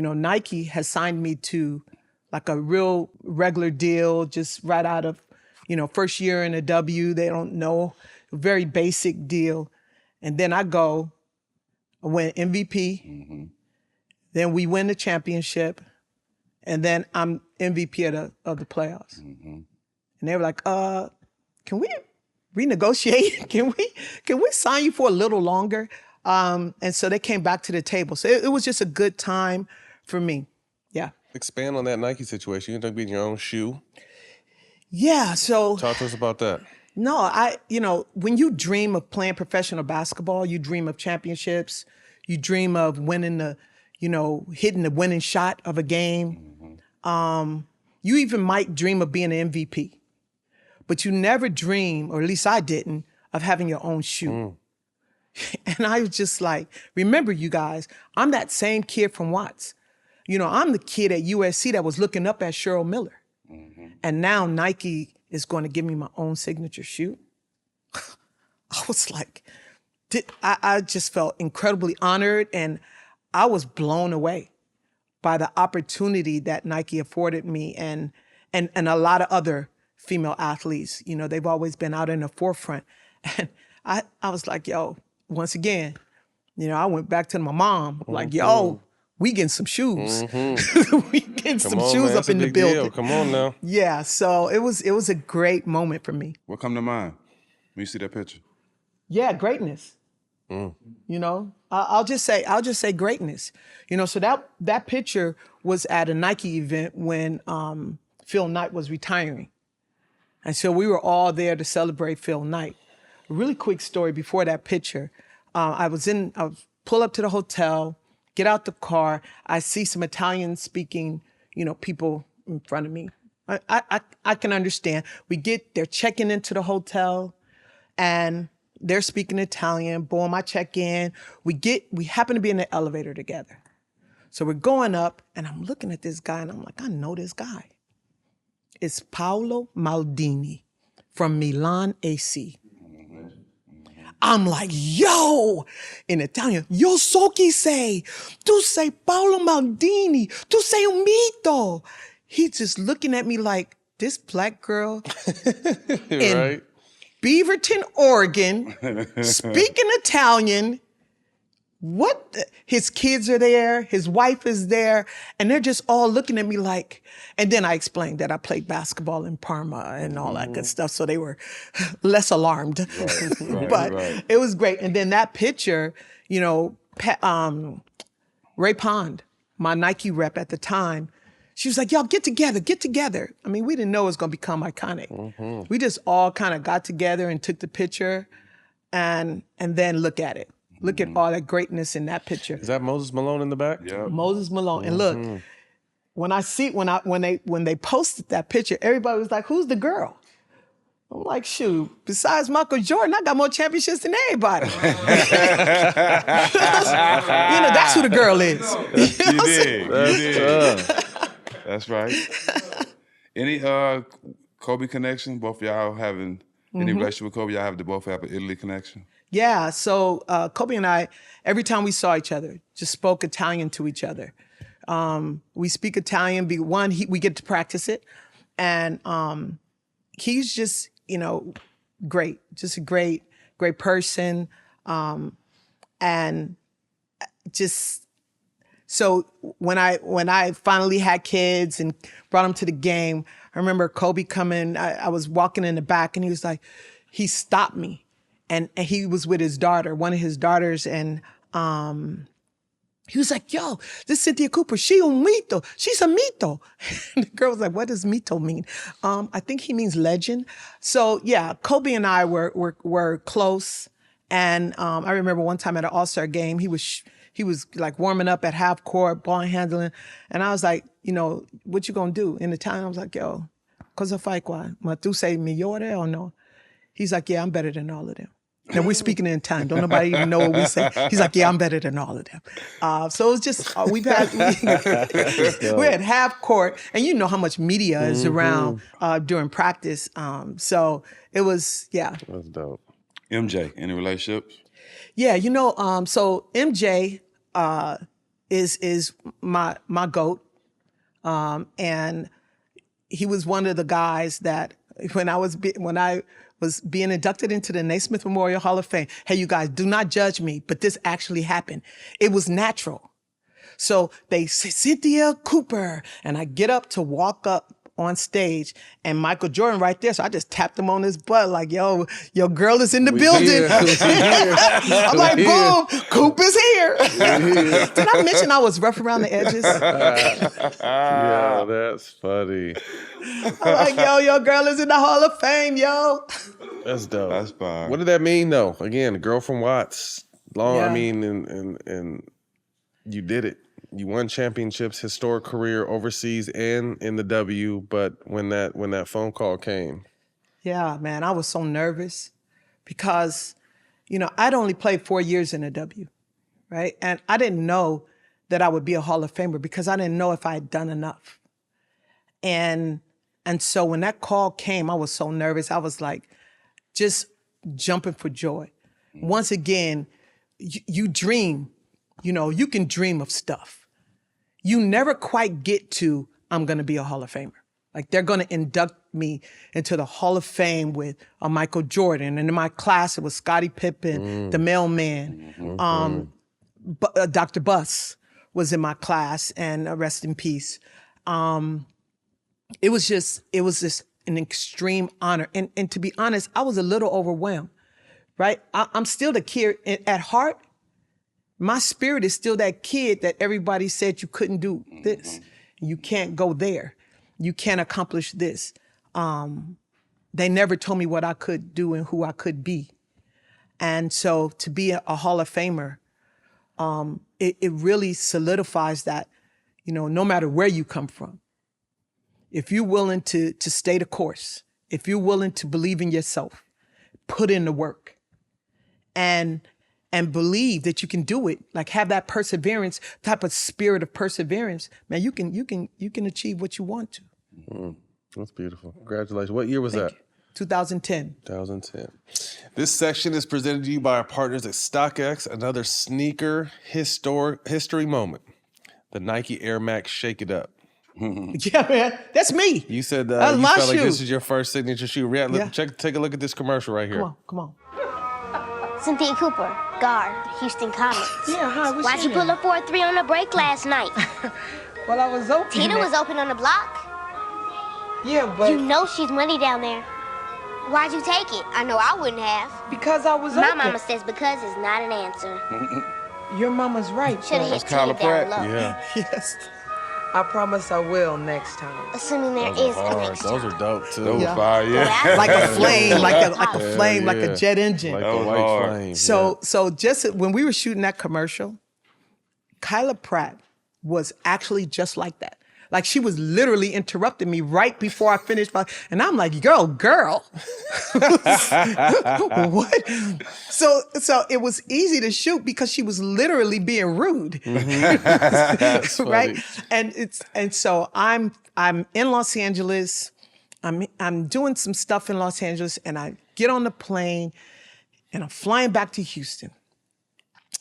Nike has signed me to like a real regular deal, just right out of, first year in a W. They don't know, very basic deal. And then I win MVP. Then we win the championship. And then I'm MVP of the playoffs. And they were like, can we renegotiate? Can we sign you for a little longer? And so they came back to the table. So it was just a good time for me. Yeah. Expand on that Nike situation. You end up being your own shoe. Yeah, so. Talk to us about that. No, when you dream of playing professional basketball, you dream of championships. You dream of winning hitting the winning shot of a game. You even might dream of being an MVP. But you never dream, or at least I didn't, of having your own shoe. And I was just like, remember you guys, I'm that same kid from Watts. I'm the kid at USC that was looking up at Cheryl Miller. And now Nike is going to give me my own signature shoe. I was like, I just felt incredibly honored, and I was blown away by the opportunity that Nike afforded me and a lot of other female athletes. They've always been out in the forefront. And I was like, yo, once again, I went back to my mom, like, yo, we getting some shoes. We getting some shoes up in the building. Deal. Come on now. Yeah, so it was a great moment for me. What come to mind when you see that picture? Yeah, greatness. I'll just say greatness. So that picture was at a Nike event when Phil Knight was retiring. And so we were all there to celebrate Phil Knight. A really quick story before that picture. I pull up to the hotel, get out the car. I see some Italian speaking, people in front of me. I can understand. They're checking into the hotel and they're speaking Italian. Boom, I check in. We happen to be in the elevator together. So we're going up and I'm looking at this guy and I'm like, I know this guy. It's Paolo Maldini from Milan AC. I'm like, yo, in Italian, yo so chi sei? Tu sei Paolo Maldini. Tu sei un mito. He's just looking at me like, this black girl in Right. Beaverton, Oregon, speaking Italian. His kids are there, his wife is there, and they're just all looking at me like, and then I explained that I played basketball in Parma and all that good stuff, so they were less alarmed. But it was great. And then that picture, Ray Pond, my Nike rep at the time, she was like, y'all get together. I mean, we didn't know it was gonna become iconic. We just all kind of got together and took the picture and then look at it. Look at all that greatness in that picture. Is that Moses Malone in the back? Yeah. Moses Malone. And look, when they posted that picture, everybody was like, who's the girl? I'm like, shoot, besides Michael Jordan, I got more championships than everybody. That's who the girl is. You did. That's right. Any Kobe connection? Both of y'all having any relationship with Kobe? Y'all both have an Italy connection? Yeah, so Kobe and I, every time we saw each other, just spoke Italian to each other. We speak Italian. We get to practice it. And he's just, great. Just a great person. And just, so when I finally had kids and brought them to the game, I remember Kobe coming, I was walking in the back and he was like, he stopped me. And he was with his daughter, one of his daughters, and he was like, yo, this Cynthia Cooper, she un mito. She's a mito. And the girl was like, what does mito mean? I think he means legend. So yeah, Kobe and I were close. And I remember one time at an All-Star game, he was like warming up at half court, ball handling. And I was like, what you gonna do? In Italian, I was like, yo, cosa fai qua? Ma tu sei migliore or no? He's like, yeah, I'm better than all of them. And we're speaking in time. Don't nobody even know what we say. He's like, yeah, I'm better than all of them. So it's just, we're at half court, and you know how much media is around during practice. So it was, yeah. That's dope. MJ, any relationships? Yeah, so MJ is my GOAT. And he was one of the guys that when I was being inducted into the Naismith Memorial Hall of Fame, hey, you guys, do not judge me, but this actually happened. It was natural. So they say, Cynthia Cooper, and I get up to walk up on stage, and Michael Jordan right there. So I just tapped him on his butt like, yo, your girl is in the building. I'm like, boom, Coop is here. Did I mention I was rough around the edges? Yeah, that's funny. I'm like, yo, your girl is in the Hall of Fame, yo. That's dope. That's fine. What did that mean, though? Again, the girl from Watts. Yeah. I mean, and you did it. You won championships, historic career overseas and in the W. But when that phone call came, Yeah, man, I was so nervous because, I'd only played 4 years in the W, right? And I didn't know that I would be a Hall of Famer because I didn't know if I had done enough. And so when that call came, I was so nervous. I was like, just jumping for joy. Once again, you dream, you can dream of stuff. You never quite get to, I'm going to be a Hall of Famer. Like they're going to induct me into the Hall of Fame with Michael Jordan. And in my class, it was Scottie Pippen, the mailman. Dr. Buss was in my class, and rest in peace. It was just an extreme honor. And to be honest, I was a little overwhelmed, right? I'm still the kid at heart. My spirit is still that kid that everybody said you couldn't do this. You can't go there. You can't accomplish this. They never told me what I could do and who I could be. And so to be a Hall of Famer, it really solidifies that, no matter where you come from, if you're willing to stay the course, if you're willing to believe in yourself, put in the work, and believe that you can do it, like have that perseverance, type of spirit of perseverance, man, you can achieve what you want to. That's beautiful. Congratulations. What year was that? 2010. 2010. This section is presented to you by our partners at StockX, another sneaker history moment. The Nike Air Max Shake It Up. Yeah, man, that's me. You said you That's my felt like shoe. this is your first signature shoe. Yeah. Take a look at this commercial right here. Come on. Cynthia Cooper, guard, Houston Comets. Yeah, hi, what's Why'd your you pull name? up 4-3 on the break last night? Well, I was open. Tina was open on the block. Yeah, but You know she's money down there. Why'd you take it? I know I wouldn't have. because I was My open. mama says because is not an answer. Your mama's right. Should have though. hit Kyla Tina down Pratt. low. Yeah. Yes. I promise I will next time. Assuming there Those is are a hard. next Those time. are dope too. That was Yeah. fire, yeah. Like a flame, like a Yeah, flame, like yeah. a jet engine. Like That the was white hard. flame. So just when we were shooting that commercial, Kyla Pratt was actually just like that. Like she was literally interrupting me right before I finished and I'm like, girl. What? So it was easy to shoot because she was literally being rude. That's funny. Right? And so I'm in Los Angeles. I'm doing some stuff in Los Angeles, and I get on the plane and I'm flying back to Houston.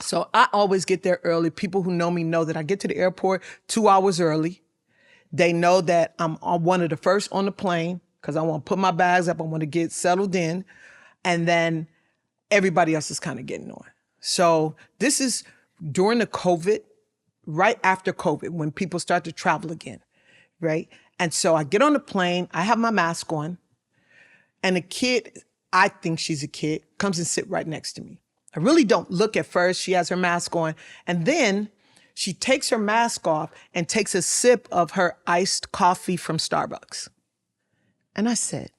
So I always get there early. People who know me know that I get to the airport 2 hours early. They know that I'm one of the first on the plane because I want to put my bags up. I want to get settled in. And then everybody else is kind of getting on. So this is during the COVID, right after COVID, when people start to travel again, right? And so I get on the plane, I have my mask on, and a kid, I think she's a kid, comes and sit right next to me. I really don't look at first. She has her mask on. And then she takes her mask off and takes a sip of her iced coffee from Starbucks. And I said,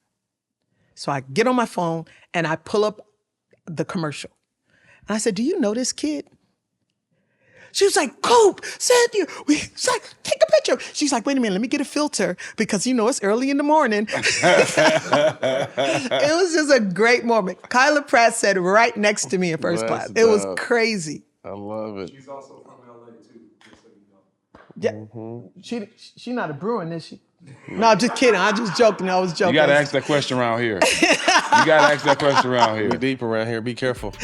so I get on my phone and I pull up the commercial. And I said, do you know this kid? She was like, Coop, Cynthia. She's like, take a picture. She's like, wait a minute, let me get a filter because it's early in the morning. It was just a great moment. Kyla Pratt sat right next to me in first That's class. It was dope. crazy. I love it. She's also from LA too, just so you know. Yeah, she not a Bruin, is she? No, just kidding. I'm just joking. I was joking. You gotta ask that question around here. You gotta ask that question around here. We deep around here. Be careful.